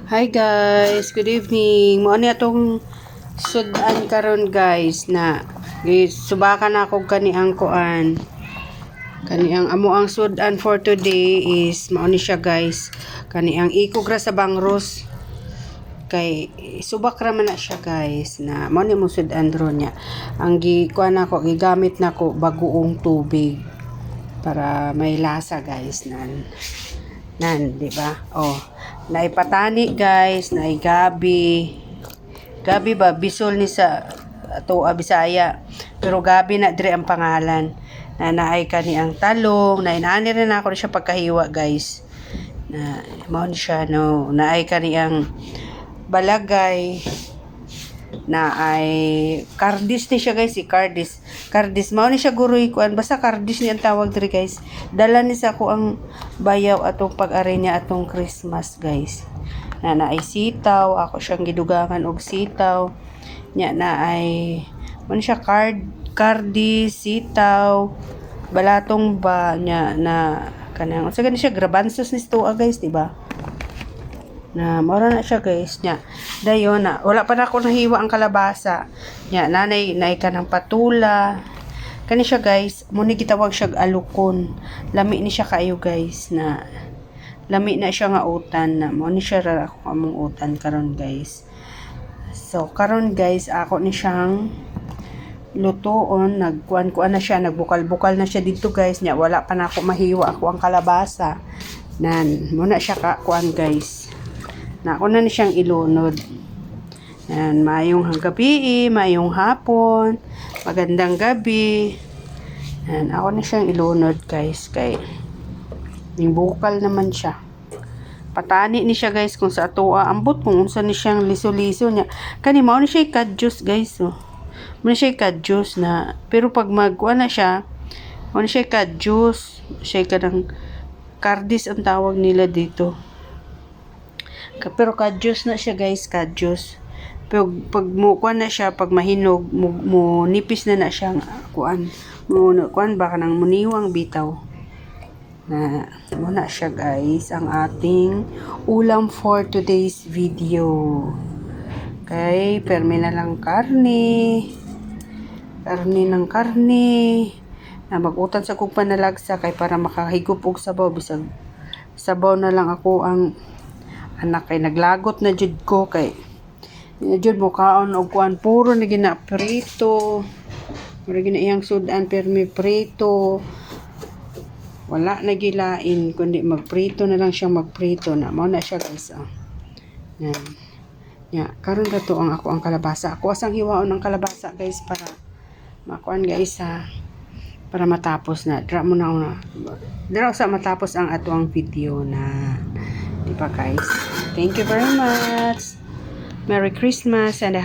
Hi guys, good evening. Mo ni atong sudan karon guys na subakan ako kani ang kuan. Kani ang amo ang sudan for today is mao ni siya guys. Kani ang ikog ra sa bangros. Kay subak ra man na siya guys na mao ni mo sudan ron niya. Ang kuan nako gigamit nako bagoong tubig para may lasa guys nan, di ba? Oh, naipatani guys, naigabi. Gabi ba bisol ni sa ato Bisaya. Pero gabi na dire ang pangalan. Na naay kani ang talong, na inani rin ako siya pagkahiwa guys. Na mao ni siya no, naay kani ang balagay na ay kardis ni siya guys, si kardis mao ni siya guroy kuan, basta kardis ni ang tawag diri guys. Dala ni sa ko ang bayaw atong pag-ari niya atong Christmas guys. Na ay sitaw, ako siyang gidugangan og sitaw nya na ay mao siya kardis, sitaw, balatong ba nya na kanang sa gani siya grabansos ni stoa guys, di ba? Na mora na siya guys nya dayon na wala pa na ako nahiwa ang kalabasa nya nanay ka ng patula kani siya guys, mo ni gitawag siya alukon. Lami ni siya kayo guys, na lami na siya nga utan, na mo ni siya ra ako among utan karon guys. So karon guys ako ni siyang lutoon, nagkuan na siya, nagbukal-bukal na siya dito guys nya wala pa na ako mahiwa ako ang kalabasa nan mo na siya ka kuan guys. Na ako na ni siyang ilunod. Yan, mayong gabi, mayong hapon, magandang gabi. Yan, ako na siyang ilunod guys, kay yung bukal naman siya. Patani ni siya guys kung sa atoa ambot kung unsa ni siyang liso-liso niya. Kani mao ni siya kadjus guys. Oh. Mao ni siya kadjus na, pero pag magkuha na siya, mao ni siya kadjus, siya kanang kardis ang tawag nila dito. Pero kadjus na siya guys, kadjus. Pero pag kuan na siya, pag mahinog, mo nipis na siyang kuan. Kuan ba kanang muniwang bitaw. Na muna siya guys, ang ating ulam for today's video. Okay, permi na lang karne. Karne ng karne. Na magutan sa kong panalagsa kay para makahigop og sabaw, bisag sabaw na lang ako ang anak kay naglagot na jud ko kay jud mo kaon og kuan puro na gina prito, puro gina iyang sudan permi prito, wala na gilain kundi magprito na lang siya, magprito na mao na siya guys. Yan karon ra to ang ako ang kalabasa, ako asang hiwaon ng kalabasa guys para makuan guys para matapos na dra mo na dra sa matapos ang atuang video na, diba guys? Thank you very much. Merry Christmas and a